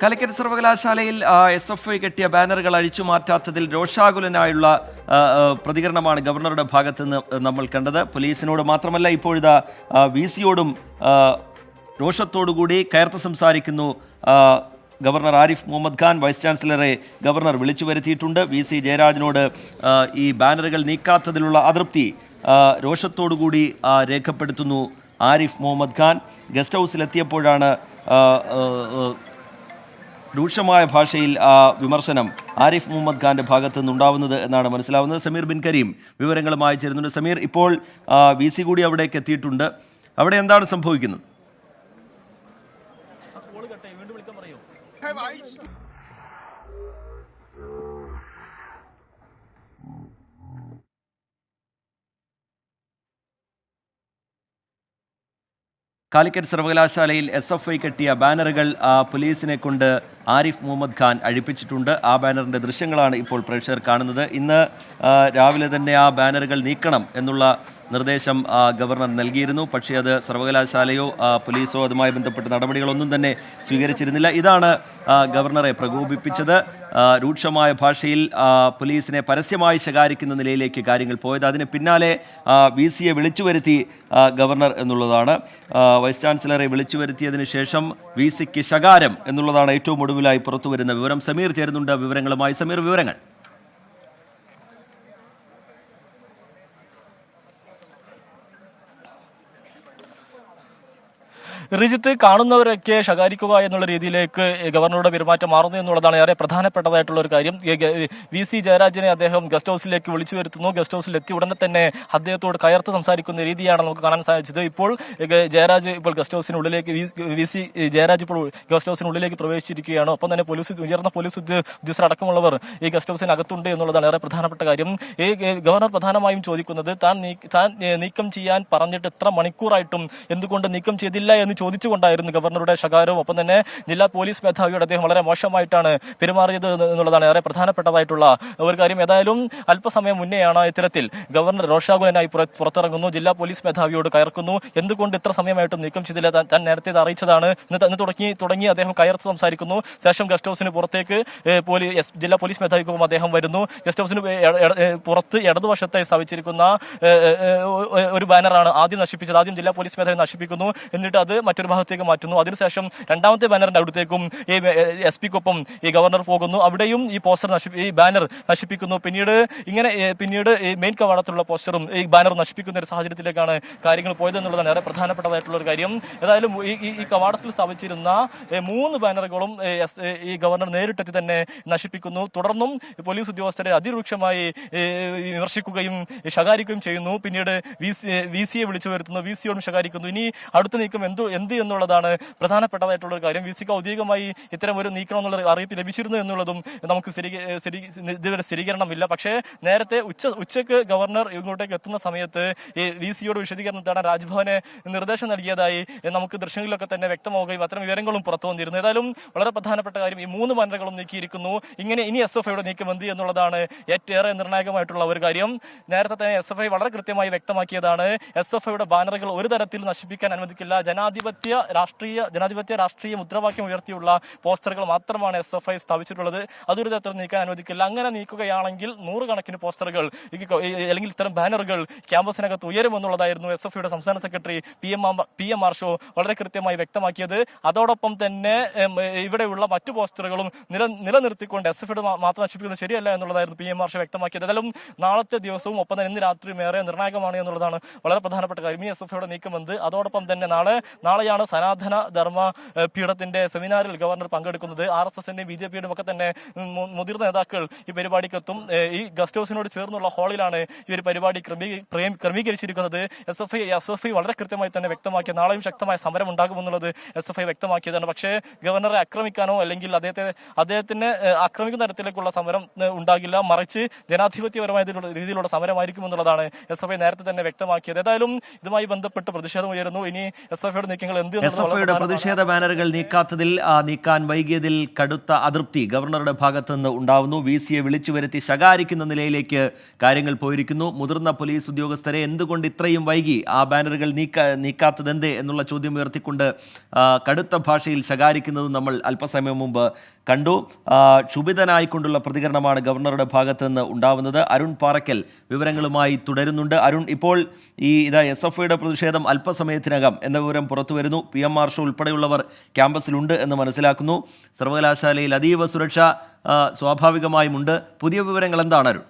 കാലിക്കറ്റ് സർവകലാശാലയിൽ SFI കെട്ടിയ ബാനറുകൾ അഴിച്ചു മാറ്റാത്തതിൽ രോഷാകുലനായുള്ള പ്രതികരണമാണ് ഗവർണറുടെ ഭാഗത്ത് നിന്ന് നമ്മൾ കണ്ടത്. പോലീസിനോട് മാത്രമല്ല, ഇപ്പോഴിതാ VC-യോടും രോഷത്തോടുകൂടി കയർത്ത് സംസാരിക്കുന്നു ഗവർണർ ആരിഫ് മുഹമ്മദ് ഖാൻ. വൈസ് ചാൻസലറെ ഗവർണർ വിളിച്ചു വരുത്തിയിട്ടുണ്ട്. VC ജയരാജനോട് ഈ ബാനറുകൾ നീക്കാത്തതിലുള്ള അതൃപ്തി രോഷത്തോടുകൂടി രേഖപ്പെടുത്തുന്നു ആരിഫ് മുഹമ്മദ് ഖാൻ. ഗസ്റ്റ് ഹൗസിലെത്തിയപ്പോഴാണ് രൂക്ഷമായ ഭാഷയിൽ വിമർശനം ആരിഫ് മുഹമ്മദ് ഖാൻ്റെ ഭാഗത്തു നിന്നുണ്ടാവുന്നത് എന്നാണ് മനസ്സിലാവുന്നത്. സമീർ ബിൻ കരീം വിവരങ്ങളുമായി ചേരുന്നുണ്ട്. സമീർ, ഇപ്പോൾ VC കൂടി അവിടേക്ക് എത്തിയിട്ടുണ്ട്. അവിടെ എന്താണ് സംഭവിക്കുന്നത്? കാലിക്കറ്റ് സർവകലാശാലയിൽ SFI കെട്ടിയ ബാനറുകൾ പോലീസിനെ കൊണ്ട് ആരിഫ് മുഹമ്മദ് ഖാൻ അഴിപ്പിച്ചിട്ടുണ്ട്. ആ ബാനറിൻ്റെ ദൃശ്യങ്ങളാണ് ഇപ്പോൾ പ്രേക്ഷകർ കാണുന്നത്. ഇന്ന് രാവിലെ തന്നെ ആ ബാനറുകൾ നീക്കണം എന്നുള്ള നിർദ്ദേശം ഗവർണർ നൽകിയിരുന്നു. പക്ഷേ അത് സർവകലാശാലയോ പോലീസോ അതുമായി ബന്ധപ്പെട്ട നടപടികളൊന്നും തന്നെ സ്വീകരിച്ചിരുന്നില്ല. ഇതാണ് ഗവർണറെ പ്രകോപിപ്പിച്ചത്. രൂക്ഷമായ ഭാഷയിൽ പോലീസിനെ പരസ്യമായി ശകാരിക്കുന്ന നിലയിലേക്ക് കാര്യങ്ങൾ പോയത്. അതിന് പിന്നാലെ VC-യെ വിളിച്ചു വരുത്തി ഗവർണർ എന്നുള്ളതാണ്. വൈസ് ചാൻസലറെ വിളിച്ചു വരുത്തിയതിന് ശേഷം VC-ക്ക് ശകാരം എന്നുള്ളതാണ് ഏറ്റവും ഒടുവിലായി പുറത്തു വരുന്ന വിവരം. സമീർ ചേരുന്നുണ്ട് വിവരങ്ങളുമായി. സമീർ, വിവരങ്ങൾ. റിജിത്ത്, കാണുന്നവരൊക്കെ ശകാരിക്കുക എന്നുള്ള രീതിയിലേക്ക് ഗവർണറുടെ പെരുമാറ്റം മാറുന്നു എന്നുള്ളതാണ് ഏറെ പ്രധാനപ്പെട്ടതായിട്ടുള്ള ഒരു കാര്യം. VC ജയരാജനെ അദ്ദേഹം ഗസ്റ്റ് ഹൗസിലേക്ക് വിളിച്ചു വരുത്തുന്നു. ഗസ്റ്റ് ഹൗസിൽ എത്തി ഉടനെ തന്നെ അദ്ദേഹത്തോട് കയർത്ത് സംസാരിക്കുന്ന രീതിയാണ് നമുക്ക് കാണാൻ സാധിച്ചത്. ഇപ്പോൾ ജയരാജ് ഗസ്റ്റ് ഹൗസിനുള്ളിലേക്ക് VC ജയരാജ് ഇപ്പോൾ ഗസ്റ്റ് ഹൗസിനുള്ളിലേക്ക് പ്രവേശിച്ചിരിക്കുകയാണ്. ഒപ്പം തന്നെ ഉയർന്ന പോലീസ് ഉദ്യോഗസ്ഥർ അടക്കമുള്ളവർ ഈ ഗസ്റ്റ് ഹൗസിനകത്തുണ്ട് എന്നുള്ളതാണ് ഏറെ പ്രധാനപ്പെട്ട കാര്യം. ഈ ഗവർണർ പ്രധാനമായും ചോദിക്കുന്നത് താൻ നീക്കം ചെയ്യാൻ പറഞ്ഞിട്ട് എത്ര മണിക്കൂറായിട്ടും എന്തുകൊണ്ട് നീക്കം ചെയ്തില്ല എന്ന് ചോദിച്ചുകൊണ്ടായിരുന്നു ഗവർണറുടെ ശകാരവും. ഒപ്പം തന്നെ ജില്ലാ പോലീസ് മേധാവിയോട് അദ്ദേഹം വളരെ മോശമായിട്ടാണ് പെരുമാറിയത് എന്നുള്ളതാണ് ഏറെ പ്രധാനപ്പെട്ടതായിട്ടുള്ള ഒരു കാര്യം. ഏതായാലും അല്പസമയം മുന്നെയാണ് ഇത്തരത്തിൽ ഗവർണർ രോഷാകുലനായി പുറത്തിറങ്ങുന്നു. ജില്ലാ പോലീസ് മേധാവിയോട് കയർക്കുന്നു. എന്തുകൊണ്ട് ഇത്ര സമയമായിട്ടും നീക്കം ചെയ്തില്ല, താൻ നേരത്തെ ഇത് അറിയിച്ചതാണ് എന്ന് തുടങ്ങി അദ്ദേഹം കയർത്ത് സംസാരിക്കുന്നു. ശേഷം ഗസ്റ്റ് ഹൗസിന് പുറത്തേക്ക് ജില്ലാ പോലീസ് മേധാവിക്കൊപ്പം അദ്ദേഹം വരുന്നു. ഗസ്റ്റ് ഹൗസിന് പുറത്ത് ഇടതുവശത്തായി സ്ഥാപിച്ചിരിക്കുന്ന ഒരു ബാനറാണ് ആദ്യം നശിപ്പിച്ചത്. ആദ്യം ജില്ലാ പോലീസ് മേധാവി നശിപ്പിക്കുന്നു. എന്നിട്ട് അത് മറ്റൊരു ഭാഗത്തേക്ക് മാറ്റുന്നു. അതിനുശേഷം രണ്ടാമത്തെ ബാനറിന്റെ അടുത്തേക്കും ഈ SP-ക്കൊപ്പം ഈ ഗവർണർ പോകുന്നു. അവിടെയും ഈ ഈ ബാനർ നശിപ്പിക്കുന്നു. പിന്നീട് ഈ മെയിൻ കവാടത്തിലുള്ള പോസ്റ്ററും ഈ ബാനർ നശിപ്പിക്കുന്ന ഒരു സാഹചര്യത്തിലേക്കാണ് കാര്യങ്ങൾ പോയത് എന്നുള്ളതാണ് ഏറെ പ്രധാനപ്പെട്ടതായിട്ടുള്ള ഒരു കാര്യം. ഏതായാലും ഈ കവാടത്തിൽ സ്ഥാപിച്ചിരുന്ന 3 ബാനറുകളും ഈ ഗവർണർ നേരിട്ടെത്തി തന്നെ നശിപ്പിക്കുന്നു. തുടർന്നും പോലീസ് ഉദ്യോഗസ്ഥരെ അതിരൂക്ഷമായി വിമർശിക്കുകയും ശകാരിക്കുകയും ചെയ്യുന്നു. പിന്നീട് VC-യെ വിളിച്ചു വരുത്തുന്നു. VC-യോടും ശകാരിക്കുന്നു. ഇനി അടുത്ത നീക്കം എന്ത് എന്നുള്ളതാണ് പ്രധാനപ്പെട്ടതായിട്ടുള്ള ഒരു കാര്യം. VC-ക്ക് ഔദ്യോഗികമായി ഇത്തരം ഒരു നീക്കണം എന്നുള്ള അറിയിപ്പ് ലഭിച്ചിരുന്നു എന്നുള്ളതും നമുക്ക് ഇതുവരെ സ്ഥിരീകരണമില്ല. പക്ഷേ നേരത്തെ ഉച്ചയ്ക്ക് ഗവർണർ ഇങ്ങോട്ടേക്ക് എത്തുന്ന സമയത്ത് ഈ VC-യോട് വിശദീകരണം തേടാൻ രാജ്ഭവന് നിർദ്ദേശം നൽകിയതായി നമുക്ക് ദൃശ്യങ്ങളിലൊക്കെ തന്നെ വ്യക്തമാവുകയും അത്തരം വിവരങ്ങളും പുറത്തു വന്നിരുന്നു. ഏതായാലും വളരെ പ്രധാനപ്പെട്ട കാര്യം, ഈ 3 ബാനറുകളും നീക്കിയിരിക്കുന്നു. ഇനി SFI-യുടെ നീക്കം എന്ത് എന്നുള്ളതാണ് ഏറെ നിർണായകമായിട്ടുള്ള ഒരു കാര്യം. നേരത്തെ തന്നെ SFI വളരെ കൃത്യമായി വ്യക്തമാക്കിയതാണ്, SFI-യുടെ ബാനറുകൾ ഒരു തരത്തിൽ നശിപ്പിക്കാൻ അനുവദിക്കില്ല. ജനാധിപത്യ രാഷ്ട്രീയ മുദ്രാവാക്യം ഉയർത്തിയുള്ള പോസ്റ്ററുകൾ മാത്രമാണ് SFI സ്ഥാപിച്ചിട്ടുള്ളത്. അതൊരു തരത്തിൽ നീക്കാൻ അനുവദിക്കില്ല. അങ്ങനെ നീക്കുകയാണെങ്കിൽ 100 കണക്കിന് പോസ്റ്ററുകൾ അല്ലെങ്കിൽ ഇത്തരം ബാനറുകൾ ക്യാമ്പസിനകത്ത് ഉയരുമെന്നുള്ളതായിരുന്നു SFI-യുടെ സംസ്ഥാന സെക്രട്ടറി PM മാർഷോ വളരെ കൃത്യമായി വ്യക്തമാക്കിയത്. അതോടൊപ്പം തന്നെ ഇവിടെയുള്ള മറ്റു പോസ്റ്ററുകളും നിലനിർത്തിക്കൊണ്ട് SFI-യുടെ മാത്രം നശിപ്പിക്കുന്നത് ശരിയല്ല എന്നുള്ളതായിരുന്നു PM മാർഷോ വ്യക്തമാക്കിയത്. ഏതായാലും നാളത്തെ ദിവസവും ഒപ്പം തന്നെ ഇന്ന് രാത്രിയും ഏറെ നിർണായകമാണ് എന്നുള്ളതാണ് വളരെ പ്രധാനപ്പെട്ട കാര്യം. ഈ SFI-യുടെ നീക്കമെന്ത്. അതോടൊപ്പം തന്നെ നാളെയാണ് സനാതന ധർമ്മ പീഠത്തിന്റെ സെമിനാറിൽ ഗവർണർ പങ്കെടുക്കുന്നത്. RSS-ന്റെയും BJP-യുടെയും ഒക്കെ തന്നെ മുതിർന്ന നേതാക്കൾ ഈ പരിപാടിക്ക് എത്തും. ഈ ഗസ്റ്റ് ഹൗസിനോട് ചേർന്നുള്ള ഹാളിലാണ് ഈ ഒരു പരിപാടി ക്രമീകരിച്ചിരിക്കുന്നത്. SFI വളരെ കൃത്യമായി തന്നെ വ്യക്തമാക്കിയ നാളെയും ശക്തമായ സമരം ഉണ്ടാകുമെന്നുള്ളത് SFI വ്യക്തമാക്കിയതാണ്. പക്ഷേ ഗവർണറെ ആക്രമിക്കാനോ അല്ലെങ്കിൽ അദ്ദേഹത്തിന് ആക്രമിക്കുന്ന തരത്തിലേക്കുള്ള സമരം ഉണ്ടാകില്ല, മറിച്ച് ജനാധിപത്യപരമായ രീതിയിലുള്ള സമരമായിരിക്കും എന്നുള്ളതാണ് SFI നേരത്തെ തന്നെ വ്യക്തമാക്കിയത്. ഏതായാലും ഇതുമായി ബന്ധപ്പെട്ട് പ്രതിഷേധം ഉയരുന്നു. ഇനി SFI-യുടെ നീക്കം മുദ്രാവാക്യങ്ങൾ എന്ത് എസ് എഫ് ഐയുടെ പ്രതിഷേധ ബാനറുകൾ നീക്കാൻ വൈകിയതിൽ കടുത്ത അതൃപ്തി ഗവർണറുടെ ഭാഗത്തു നിന്ന് ഉണ്ടാവുന്നു. VC വിളിച്ചു വരുത്തി ശകാരിക്കുന്ന നിലയിലേക്ക് കാര്യങ്ങൾ പോയിരിക്കുന്നു. മുതിർന്ന പോലീസ് ഉദ്യോഗസ്ഥരെ എന്തുകൊണ്ട് ഇത്രയും വൈകി ആ ബാനറുകൾ നീക്കാത്തതെന്തേ എന്നുള്ള ചോദ്യം ഉയർത്തിക്കൊണ്ട് കടുത്ത ഭാഷയിൽ ശകാരിക്കുന്നതും നമ്മൾ അല്പസമയം മുമ്പ് കണ്ടു. ക്ഷുഭിതനായിക്കൊണ്ടുള്ള പ്രതികരണമാണ് ഗവർണറുടെ ഭാഗത്തു നിന്ന് ഉണ്ടാവുന്നത്. അരുൺ പാറയ്ക്കൽ വിവരങ്ങളുമായി തുടരുന്നുണ്ട്. അരുൺ, ഇപ്പോൾ SF ഐയുടെ പ്രതിഷേധം അല്പസമയത്തിനകം എന്ന വിവരം പുറത്തു വരുന്നു. PM മാർഷൽ ഉൾപ്പെടെയുള്ളവർ ക്യാമ്പസിലുണ്ട് എന്ന് മനസ്സിലാക്കുന്നു. സർവകലാശാലയിൽ അതീവ സുരക്ഷ സ്വാഭാവികമായും ഉണ്ട്. പുതിയ വിവരങ്ങൾ എന്താണ് അരുൺ?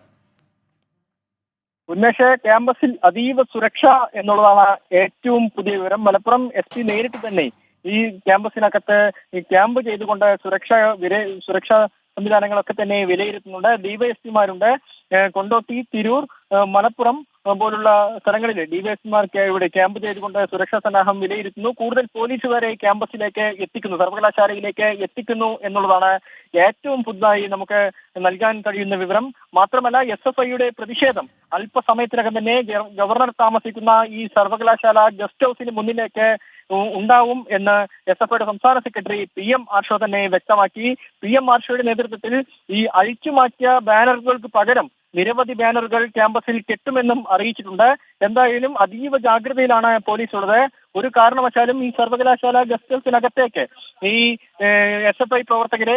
ഉന്മേഷ്, ക്യാമ്പസിൽ അതീവ സുരക്ഷ എന്നുള്ളതാണ് ഏറ്റവും പുതിയ വിവരം. മലപ്പുറം SP നേരിട്ട് തന്നെ ഈ ക്യാമ്പസിനകത്ത് ക്യാമ്പ് ചെയ്തുകൊണ്ട് സുരക്ഷാ സംവിധാനങ്ങളൊക്കെ തന്നെ വിലയിരുത്തുന്നുണ്ട്. DYSPമാരുണ്ട്. കൊണ്ടോട്ടി, തിരൂർ, മലപ്പുറം പോലുള്ള സ്ഥലങ്ങളിൽ DYSPമാർക്ക് ഇവിടെ ക്യാമ്പ് ചെയ്തുകൊണ്ട് സുരക്ഷാ സന്നാഹം വിലയിരുത്തുന്നു. കൂടുതൽ പോലീസുകാരെ ക്യാമ്പസിലേക്ക് എത്തിക്കുന്നു, സർവകലാശാലയിലേക്ക് എത്തിക്കുന്നു എന്നുള്ളതാണ് ഏറ്റവും പുതുതായി നമുക്ക് നൽകാൻ കഴിയുന്ന വിവരം. മാത്രമല്ല, SFIയുടെ പ്രതിഷേധം അല്പസമയത്തിനകം തന്നെ ഗവർണർ താമസിക്കുന്ന ഈ സർവകലാശാല ഗസ്റ്റ് ഹൗസിന് മുന്നിലേക്ക് ഉണ്ടാവും എന്ന് SFIയുടെ സംസ്ഥാന സെക്രട്ടറി PM ആർഷോ തന്നെ വ്യക്തമാക്കി. PM ആർഷോയുടെ നേതൃത്വത്തിൽ ഈ അഴിച്ചുമാറ്റിയ ബാനറുകൾക്ക് പകരം നിരവധി ബാനറുകൾ ക്യാമ്പസിൽ കെട്ടുമെന്നും അറിയിച്ചിട്ടുണ്ട്. എന്തായാലും അതീവ ജാഗ്രതയിലാണ് പോലീസ് ഉള്ളത്. ഒരു കാരണവശാലും ഈ സർവകലാശാല ഗസ്റ്റ് ഹൗസിനകത്തേക്ക് ഈ SFI പ്രവർത്തകരെ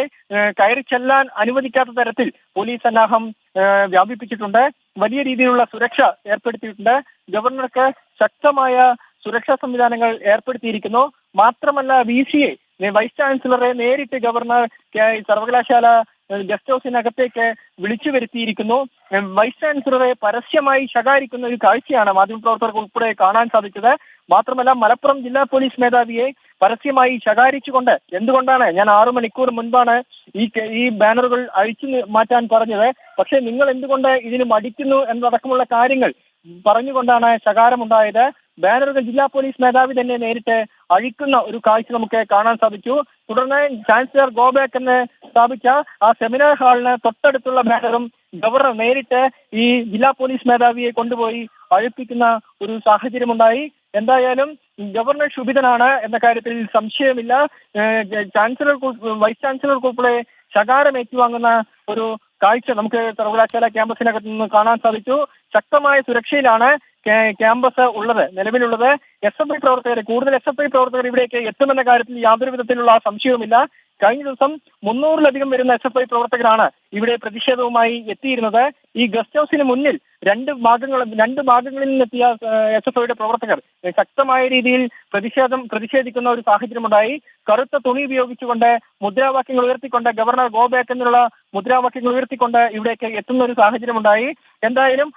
കയറി ചെല്ലാൻ അനുവദിക്കാത്ത തരത്തിൽ പോലീസ് സന്നാഹം വ്യാപിപ്പിച്ചിട്ടുണ്ട്. വലിയ രീതിയിലുള്ള സുരക്ഷ ഏർപ്പെടുത്തിയിട്ടുണ്ട്. ഗവർണർക്ക് ശക്തമായ സുരക്ഷാ സംവിധാനങ്ങൾ ഏർപ്പെടുത്തിയിരിക്കുന്നു. മാത്രമല്ല, VCയെ വൈസ് ചാൻസലറെ നേരിട്ട് ഗവർണർ സർവകലാശാല ഗസ്റ്റ് ഹൗസിനകത്തേക്ക് വിളിച്ചു വരുത്തിയിരിക്കുന്നു. വൈസ് ചാൻസലറെ പരസ്യമായി ശകാരിക്കുന്ന ഒരു കാഴ്ചയാണ് മാധ്യമപ്രവർത്തകർക്ക് ഉൾപ്പെടെ കാണാൻ സാധിച്ചത്. മാത്രമല്ല, മലപ്പുറം ജില്ലാ പോലീസ് മേധാവിയെ പരസ്യമായി ശകാരിച്ചുകൊണ്ട്, എന്തുകൊണ്ടാണ് ഞാൻ 6 മണിക്കൂർ മുൻപാണ് ഈ ബാനറുകൾ അഴിച്ചു മാറ്റാൻ പറഞ്ഞത്, പക്ഷെ നിങ്ങൾ എന്തുകൊണ്ട് ഇതിന് മടിക്കുന്നു എന്നതടക്കമുള്ള കാര്യങ്ങൾ പറഞ്ഞുകൊണ്ടാണ് ശകാരമുണ്ടായത്. ബാനറുകൾ ജില്ലാ പോലീസ് മേധാവി തന്നെ നേരിട്ട് അഴിക്കുന്ന ഒരു കാഴ്ച നമുക്ക് കാണാൻ സാധിച്ചു. തുടർന്ന് ചാൻസലർ ഗോബാക്ക് എന്ന് സ്ഥാപിച്ച ആ സെമിനാർ ഹാളിന് തൊട്ടടുത്തുള്ള ബാനറും ഗവർണർ നേരിട്ട് ഈ ജില്ലാ പോലീസ് മേധാവിയെ കൊണ്ടുപോയി അഴിപ്പിക്കുന്ന ഒരു സാഹചര്യമുണ്ടായി. എന്തായാലും ഗവർണർ ക്ഷുഭിതനാണ് എന്ന കാര്യത്തിൽ സംശയമില്ല. വൈസ് ചാൻസലർക്കുൾപ്പെടെ ശകാരം ഏറ്റുവാങ്ങുന്ന ഒരു കാഴ്ച നമുക്ക് സർവകലാശാല ക്യാമ്പസിനകത്ത് നിന്ന് കാണാൻ സാധിച്ചു. ശക്തമായ സുരക്ഷയിലാണ് ക്യാമ്പസ് നിലവിലുള്ളത്. കൂടുതൽ SFI പ്രവർത്തകർ ഇവിടേക്ക് എത്തുമെന്ന കാര്യത്തിൽ യാതൊരു വിധത്തിലുള്ള സംശയവുമില്ല. കഴിഞ്ഞ ദിവസം 300-ലധികം വരുന്ന SFI പ്രവർത്തകരാണ് ഇവിടെ പ്രതിഷേധവുമായി എത്തിയിരുന്നത്. ഈ ഗസ്റ്റ് ഹൗസിന് മുന്നിൽ രണ്ട് ഭാഗങ്ങളിൽ നിന്നെത്തിയ SFIയുടെ പ്രവർത്തകർ ശക്തമായ രീതിയിൽ പ്രതിഷേധിക്കുന്ന ഒരു സാഹചര്യമുണ്ടായി. കറുത്ത തുണി ഉപയോഗിച്ചുകൊണ്ട് മുദ്രാവാക്യങ്ങൾ ഉയർത്തിക്കൊണ്ട്, ഗവർണർ ഗോ ബാക്ക് എന്നുള്ള മുദ്രാവാക്യങ്ങൾ ഉയർത്തിക്കൊണ്ട് ഇവിടേക്ക് എത്തുന്ന ഒരു സാഹചര്യമുണ്ടായി. എന്തായാലും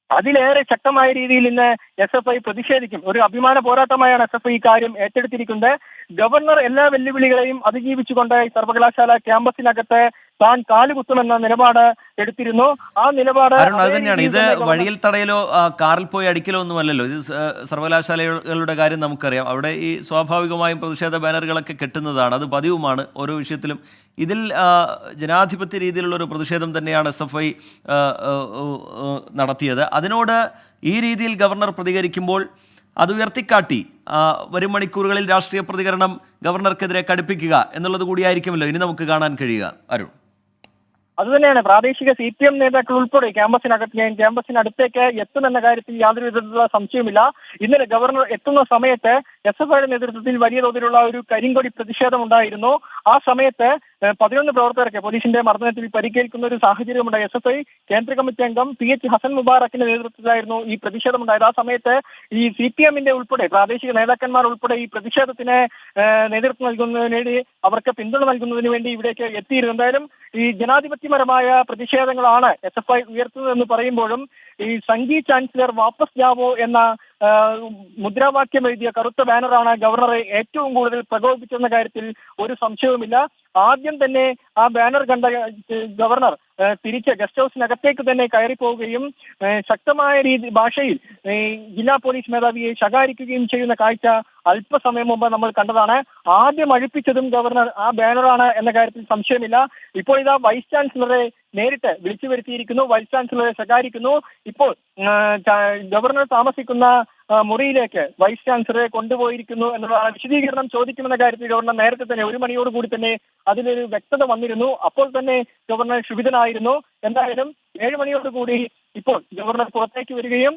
അതിലേറെ ശക്തമായ രീതിയിൽ ഇന്ന് SFI പ്രതിഷേധിക്കും. ഒരു അഭിമാന പോരാട്ടമായാണ് SFI ഈ കാര്യം ഏറ്റെടുത്തിരിക്കുന്നത്. ഗവർണർ എല്ലാ വെല്ലുവിളികളെയും അതിജീവിച്ചുകൊണ്ട് സർവകലാശാല ക്യാമ്പസിനകത്ത് താൻ കാലുകുത്തുമെന്ന നിലപാട് എടുത്തിരുന്നു. ആ നിലപാട് അത് തന്നെയാണ്. ഇത് വഴിയിൽ തടയലോ കാറിൽ പോയി അടിക്കലോ ഒന്നുമല്ലല്ലോ. ഇത് സർവകലാശാലകളുടെ കാര്യം നമുക്കറിയാം. അവിടെ ഈ സ്വാഭാവികമായും പ്രതിഷേധ ബാനറുകളൊക്കെ കെട്ടുന്നതാണ്. അത് പതിവുമാണ് ഓരോ വിഷയത്തിലും. ഇതിൽ ജനാധിപത്യ രീതിയിലുള്ള ഒരു പ്രതിഷേധം തന്നെയാണ് SFI നടത്തിയത്. അതിനോട് ഈ രീതിയിൽ ഗവർണർ പ്രതികരിക്കുമ്പോൾ അത് ഉയർത്തിക്കാട്ടി വരും മണിക്കൂറുകളിൽ രാഷ്ട്രീയ പ്രതികരണം ഗവർണർക്കെതിരെ കടുപ്പിക്കുക എന്നുള്ളത് കൂടിയായിരിക്കുമല്ലോ ഇനി നമുക്ക് കാണാൻ കഴിയുക. അരുൺ, അതുതന്നെയാണ്. പ്രാദേശിക CPM നേതാക്കൾ ഉൾപ്പെടെ ക്യാമ്പസിനടുത്തേക്ക് എത്തുമെന്ന കാര്യത്തിൽ യാതൊരു വിധത്തിലുള്ള സംശയവുമില്ല. ഇന്നലെ ഗവർണർ എത്തുന്ന സമയത്ത് SFIയുടെ നേതൃത്വത്തിൽ വലിയ തോതിലുള്ള ഒരു കരിങ്കൊടി പ്രതിഷേധം ഉണ്ടായിരുന്നു. ആ സമയത്ത് 11 പ്രവർത്തകർക്ക് പോലീസിന്റെ മർദ്ദനത്തിൽ പരിക്കേൽക്കുന്ന ഒരു സാഹചര്യമുണ്ടായി. SFI കേന്ദ്ര കമ്മിറ്റി അംഗം PH ഹസൻ മുബാറക്കിന്റെ നേതൃത്വത്തിലായിരുന്നു ഈ പ്രതിഷേധമുണ്ടായത്. ആ സമയത്ത് ഈ CPMന്റെ ഉൾപ്പെടെ പ്രാദേശിക നേതാക്കന്മാർ ഉൾപ്പെടെ ഈ പ്രതിഷേധത്തിന് നേതൃത്വം നൽകുന്നതിന് വേണ്ടി, അവർക്ക് പിന്തുണ നൽകുന്നതിന് വേണ്ടി ഇവിടേക്ക് എത്തിയിരുന്നു. എന്തായാലും ഈ ജനാധിപത്യപരമായ പ്രതിഷേധങ്ങളാണ് SFI ഉയർത്തുന്നതെന്ന് പറയുമ്പോഴും ഈ സംഘി ചാൻസലർ വാപ്പസ് ജാവോ എന്ന മുദ്രാവാക്യം എഴുതിയ കറുത്ത ബാനറാണ് ഗവർണറെ ഏറ്റവും കൂടുതൽ പ്രകോപിപ്പിച്ചെന്ന കാര്യത്തിൽ ഒരു സംശയവുമില്ല. ആദ്യം തന്നെ ആ ബാനർ കണ്ട ഗവർണർ തിരിച്ച് ഗസ്റ്റ് ഹൗസിനകത്തേക്ക് തന്നെ കയറിപ്പോവുകയും ശക്തമായ ഭാഷയിൽ ജില്ലാ പോലീസ് മേധാവിയെ ശകാരിക്കുകയും ചെയ്യുന്ന കാഴ്ച അല്പസമയം മുമ്പ് നമ്മൾ കണ്ടതാണ്. ആദ്യം അഴിപ്പിച്ചതും ഗവർണർ ആ ബാനറാണ് എന്ന കാര്യത്തിൽ സംശയമില്ല. ഇപ്പോൾ ഇതാ വൈസ് ചാൻസലറെ നേരിട്ട് വിളിച്ചു വരുത്തിയിരിക്കുന്നു. വൈസ് ചാൻസലറെ ശകാരിക്കുന്നു. ഇപ്പോൾ ഗവർണർ താമസിക്കുന്ന മുറിയിലേക്ക് വൈസ് ചാൻസലറെ കൊണ്ടുപോയിരിക്കുന്നു എന്നതാണ്. വിശദീകരണം ചോദിക്കുമെന്ന കാര്യത്തിൽ ഗവർണർ നേരത്തെ തന്നെ 1 മണിയോട് കൂടി തന്നെ അതിലൊരു വ്യക്തത വന്നിരുന്നു. അപ്പോൾ തന്നെ ഗവർണർ ക്ഷുഭിതനായിരുന്നു. എന്തായാലും 7 മണിയോട് കൂടി ഇപ്പോൾ ഗവർണർ പുറത്തേക്ക് വരികയും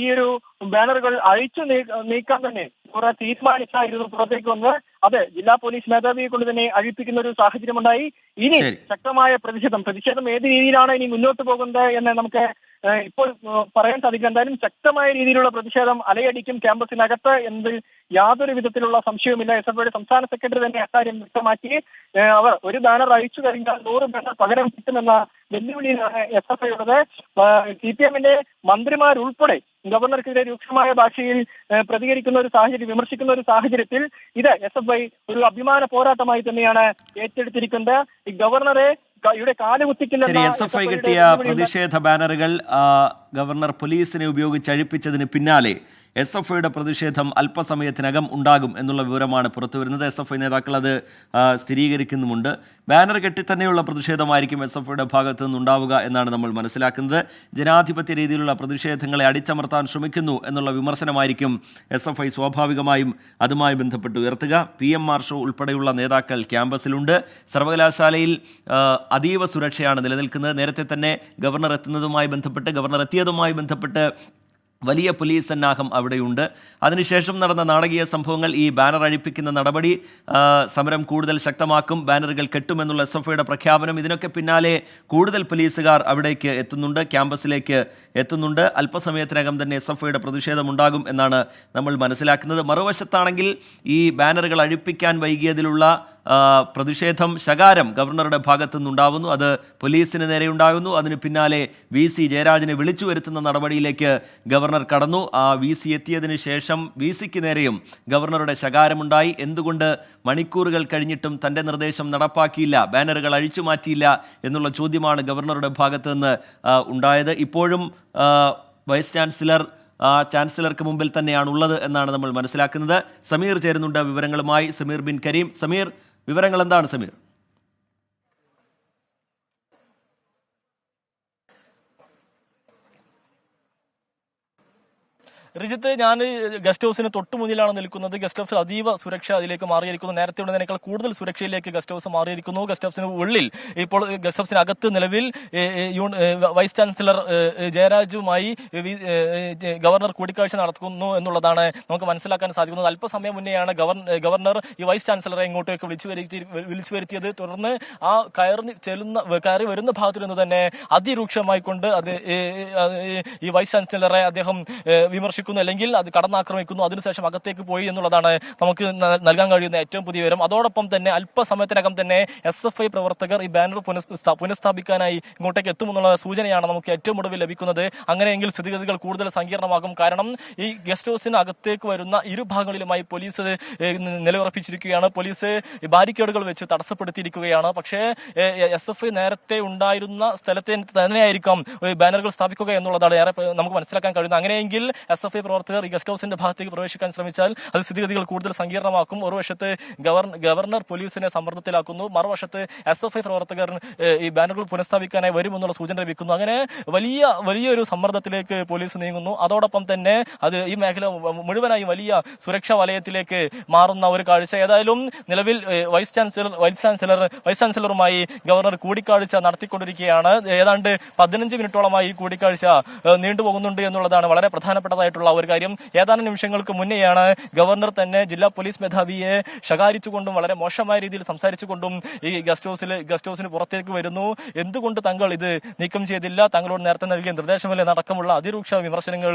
ഈ ഒരു ബാനറുകൾ അഴിച്ചു നീക്കാൻ തന്നെ കുറെ തീരുമാനിച്ചായിരുന്നു പുറത്തേക്ക് വന്നത്. അത് ജില്ലാ പോലീസ് മേധാവിയെ കൊണ്ട് തന്നെ അഴിപ്പിക്കുന്ന ഒരു സാഹചര്യമുണ്ടായി. ഇനി ശക്തമായ പ്രതിഷേധം ഏത് രീതിയിലാണ് ഇനി മുന്നോട്ട് പോകുന്നത് എന്ന് നമുക്ക് ഇപ്പോൾ പറയാൻ സാധിക്കും. എന്തായാലും ശക്തമായ രീതിയിലുള്ള പ്രതിഷേധം അലയടിക്കും ക്യാമ്പസിനകത്ത് എന്നതിൽ യാതൊരു വിധത്തിലുള്ള സംശയവുമില്ല. SFIയുടെ സംസ്ഥാന സെക്രട്ടറി തന്നെ അക്കാര്യം വ്യക്തമാക്കി. അവർ ഒരു ബാനർ അഴിച്ചു കഴിഞ്ഞാൽ 100 ബാനർ പകരം കിട്ടുമെന്ന വെല്ലുവിളിയിലാണ് SFI ഉള്ളത്. CPMന്റെ മന്ത്രിമാരുൾപ്പെടെ ഗവർണർക്കെതിരെ രൂക്ഷമായ ഭാഷയിൽ പ്രതികരിക്കുന്ന ഒരു സാഹചര്യം, വിമർശിക്കുന്ന ഒരു സാഹചര്യത്തിൽ ഇത് SFI ഒരു അഭിമാന പോരാട്ടമായി തന്നെയാണ് ഏറ്റെടുത്തിരിക്കുന്നത്. ഈ ഗവർണറെ SFI കിട്ടിയ പ്രതിഷേധ ബാനറുകൾ ഗവർണർ പോലീസിനെ ഉപയോഗിച്ച് അഴിപ്പിച്ചതിന് പിന്നാലെ SFIയുടെ പ്രതിഷേധം അല്പസമയത്തിനകം ഉണ്ടാകും എന്നുള്ള വിവരമാണ് പുറത്തുവരുന്നത്. SFI നേതാക്കൾ അത് സ്ഥിരീകരിക്കുന്നുമുണ്ട്. ബാനർ കെട്ടി തന്നെയുള്ള പ്രതിഷേധമായിരിക്കും SFIയുടെ ഭാഗത്തു നിന്നുണ്ടാവുക എന്നാണ് നമ്മൾ മനസ്സിലാക്കുന്നത്. ജനാധിപത്യ രീതിയിലുള്ള പ്രതിഷേധങ്ങളെ അടിച്ചമർത്താൻ ശ്രമിക്കുന്നു എന്നുള്ള വിമർശനമായിരിക്കും SFI സ്വാഭാവികമായും അതുമായി ബന്ധപ്പെട്ട് ഉയർത്തുക. PM മാർഷോ ഉൾപ്പെടെയുള്ള നേതാക്കൾ ക്യാമ്പസിലുണ്ട്. സർവകലാശാലയിൽ അതീവ സുരക്ഷയാണ് നിലനിൽക്കുന്നത്. നേരത്തെ തന്നെ ഗവർണർ എത്തിയതുമായി ബന്ധപ്പെട്ട് വലിയ പോലീസ് സന്നാഹം അവിടെയുണ്ട്. അതിനുശേഷം നടന്ന നാടകീയ സംഭവങ്ങൾ ഈ ബാനർ അഴിപ്പിക്കുന്ന നടപടി സമരം കൂടുതൽ ശക്തമാക്കും, ബാനറുകൾ കെട്ടുമെന്നുള്ള SFIയുടെ പ്രഖ്യാപനം, ഇതിനൊക്കെ പിന്നാലെ കൂടുതൽ പോലീസുകാർ അവിടേക്ക് എത്തുന്നുണ്ട്, ക്യാമ്പസിലേക്ക് എത്തുന്നുണ്ട്. അല്പസമയത്തിനകം തന്നെ SFIയുടെ പ്രതിഷേധം ഉണ്ടാകും എന്നാണ് നമ്മൾ മനസ്സിലാക്കുന്നത്. മറുവശത്താണെങ്കിൽ ഈ ബാനറുകൾ അഴിപ്പിക്കാൻ വൈകിയതിലുള്ള പ്രതിഷേധം ശകാരം ഗവർണറുടെ ഭാഗത്തു നിന്നുണ്ടാവുന്നു. അത് പോലീസിന് നേരെ ഉണ്ടാകുന്നു. അതിന് പിന്നാലെ VC ജയരാജനെ വിളിച്ചു വരുത്തുന്ന നടപടിയിലേക്ക് ഗവർണർ കടന്നു. ആ VC എത്തിയതിന് ശേഷം VCക്ക് നേരെയും ഗവർണറുടെ ശകാരമുണ്ടായി. എന്തുകൊണ്ട് മണിക്കൂറുകൾ കഴിഞ്ഞിട്ടും തൻ്റെ നിർദ്ദേശം നടപ്പാക്കിയില്ല, ബാനറുകൾ അഴിച്ചു മാറ്റിയില്ല എന്നുള്ള ചോദ്യമാണ് ഗവർണറുടെ ഭാഗത്തു നിന്ന് ഉണ്ടായത്. ഇപ്പോഴും വൈസ് ചാൻസലർക്ക് മുമ്പിൽ തന്നെയാണ് ഉള്ളത് എന്നാണ് നമ്മൾ മനസ്സിലാക്കുന്നത്. സമീർ ചേരുന്നുണ്ട് വിവരങ്ങളുമായി. സമീർ ബിൻ കരീം, സമീർ, വിവരങ്ങൾ എന്താണ് സമീർ? റിജിത്ത്, ഞാൻ ഗസ്റ്റ് ഹൗസിന് തൊട്ട് മുന്നിലാണ് നിൽക്കുന്നത്. ഗസ്റ്റ് ഹൗസിൽ അതീവ സുരക്ഷ അതിലേക്ക് മാറിയിരിക്കുന്നു. നേരത്തെ ഉള്ളതിനേക്കാൾ കൂടുതൽ സുരക്ഷയിലേക്ക് ഗസ്റ്റ് ഹൗസ് മാറിയിരിക്കുന്നു. ഗസ്റ്റ് ഹൗസിന് ഉള്ളിൽ ഇപ്പോൾ ഗസ്റ്റ് ഹൗസിനകത്ത് നിലവിൽ വൈസ് ചാൻസലർ ജയരാജുമായി ഗവർണർ കൂടിക്കാഴ്ച നടത്തുന്നു എന്നുള്ളതാണ് നമുക്ക് മനസ്സിലാക്കാൻ സാധിക്കുന്നത്. അല്പസമയം മുന്നെയാണ് ഗവർണർ ഈ വൈസ് ചാൻസലറെ ഇങ്ങോട്ടേക്ക് വിളിച്ചു വരുത്തിയത്. തുടർന്ന് ആ കയറി വരുന്ന ഭാഗത്തു നിന്ന് തന്നെ അതിരൂക്ഷമായിക്കൊണ്ട് ഈ വൈസ് ചാൻസലറെ അദ്ദേഹം വിമർശിക്കുന്നു, അല്ലെങ്കിൽ അത് കടന്നാക്രമിക്കുന്നു. അതിനുശേഷം അകത്തേക്ക് പോയി എന്നുള്ളതാണ് നമുക്ക് നൽകാൻ കഴിയുന്ന ഏറ്റവും പുതിയ വിവരം. അതോടൊപ്പം തന്നെ അല്പസമയത്തിനകം തന്നെ SFI പ്രവർത്തകർ ഈ ബാനർ പുനഃസ്ഥാപിക്കാനായി ഇങ്ങോട്ടേക്ക് എത്തുമെന്നുള്ള സൂചനയാണ് നമുക്ക് ഏറ്റവും ഒടുവിൽ ലഭിക്കുന്നത്. അങ്ങനെയെങ്കിൽ സ്ഥിതിഗതികൾ കൂടുതൽ സങ്കീർണമാകും. കാരണം ഈ ഗസ്റ്റ് ഹൗസിന് അകത്തേക്ക് വരുന്ന ഇരുഭാഗങ്ങളിലുമായി പോലീസ് നിലയുറപ്പിച്ചിരിക്കുകയാണ്. പോലീസ് ബാരിക്കേഡുകൾ വെച്ച് തടസ്സപ്പെടുത്തിയിരിക്കുകയാണ്. പക്ഷേ SFI നേരത്തെ ഉണ്ടായിരുന്ന സ്ഥലത്ത് തന്നെയായിരിക്കാം ബാനറുകൾ സ്ഥാപിക്കുക എന്നുള്ളതാണ് ഏറെ നമുക്ക് മനസ്സിലാക്കാൻ കഴിയുന്നത്. അങ്ങനെയെങ്കിൽ SFI പ്രവർത്തകർ ഈ ഗസ്റ്റ് ഹൗസിന്റെ ഭാഗത്തേക്ക് പ്രവേശിക്കാൻ ശ്രമിച്ചാൽ അത് സ്ഥിതിഗതികൾ കൂടുതൽ സങ്കീർണമാക്കും. ഒരു വശത്ത് ഗവർണർ പോലീസിനെ സമ്മർദ്ദത്തിലാക്കുന്നു, മറുവശത്ത് SFI പ്രവർത്തകർ ഈ ബാനറുകൾ പുനഃസ്ഥാപിക്കാനായി വരുമെന്നുള്ള സൂചന ലഭിക്കുന്നു. അങ്ങനെ വലിയൊരു സമ്മർദ്ദത്തിലേക്ക് പോലീസ് നീങ്ങുന്നു. അതോടൊപ്പം തന്നെ അത് ഈ മേഖല മുഴുവനായും വലിയ സുരക്ഷാ വലയത്തിലേക്ക് മാറുന്ന ഒരു കാഴ്ച. ഏതായാലും നിലവിൽ വൈസ് ചാൻസലറുമായി ഗവർണർ കൂടിക്കാഴ്ച നടത്തിക്കൊണ്ടിരിക്കുകയാണ്. ഏതാണ്ട് 15 മിനിറ്റോളമായി ഈ കൂടിക്കാഴ്ച നീണ്ടുപോകുന്നുണ്ട് എന്നുള്ളതാണ് വളരെ പ്രധാനപ്പെട്ടതായിട്ടുള്ള ഒരു കാര്യം. ഏതാനും നിമിഷങ്ങൾക്ക് മുന്നെയാണ് ഗവർണർ തന്നെ ജില്ലാ പോലീസ് മേധാവിയെ ശകാരിച്ചുകൊണ്ടും വളരെ മോശമായ രീതിയിൽ സംസാരിച്ചുകൊണ്ടും ഈ ഗസ്റ്റ് ഹൗസിന് പുറത്തേക്ക് വരുന്നു. എന്തുകൊണ്ട് താങ്കൾ ഇത് നീക്കം ചെയ്തില്ല, താങ്കളോട് നേരത്തെ നൽകിയ നിർദ്ദേശമല്ലേ അടക്കമുള്ള അതിരൂക്ഷ വിമർശനങ്ങൾ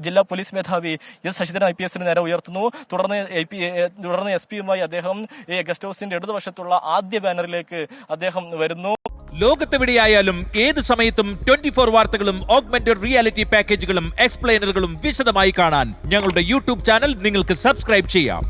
ജില്ലാ പോലീസ് മേധാവി S ശശിധരൻ IPS നേരെ ഉയർത്തുന്നു. തുടർന്ന് SP-യുമായി അദ്ദേഹം ഈ ഗസ്റ്റ് ഹൗസിന്റെ ഇടതുവശത്തുള്ള ആദ്യ ബാനറിലേക്ക് അദ്ദേഹം വരുന്നു. ലോകത്തെവിടെയായാലും ഏത് സമയത്തും 24 വാർത്തകളും ഓഗ്മെന്റഡ് റിയാലിറ്റി പാക്കേജുകളും എക്സ്പ്ലെയിനറുകളും വിശദമായി കാണാൻ ഞങ്ങളുടെ YouTube ചാനൽ നിങ്ങൾക്ക് സബ്സ്ക്രൈബ് ചെയ്യാം.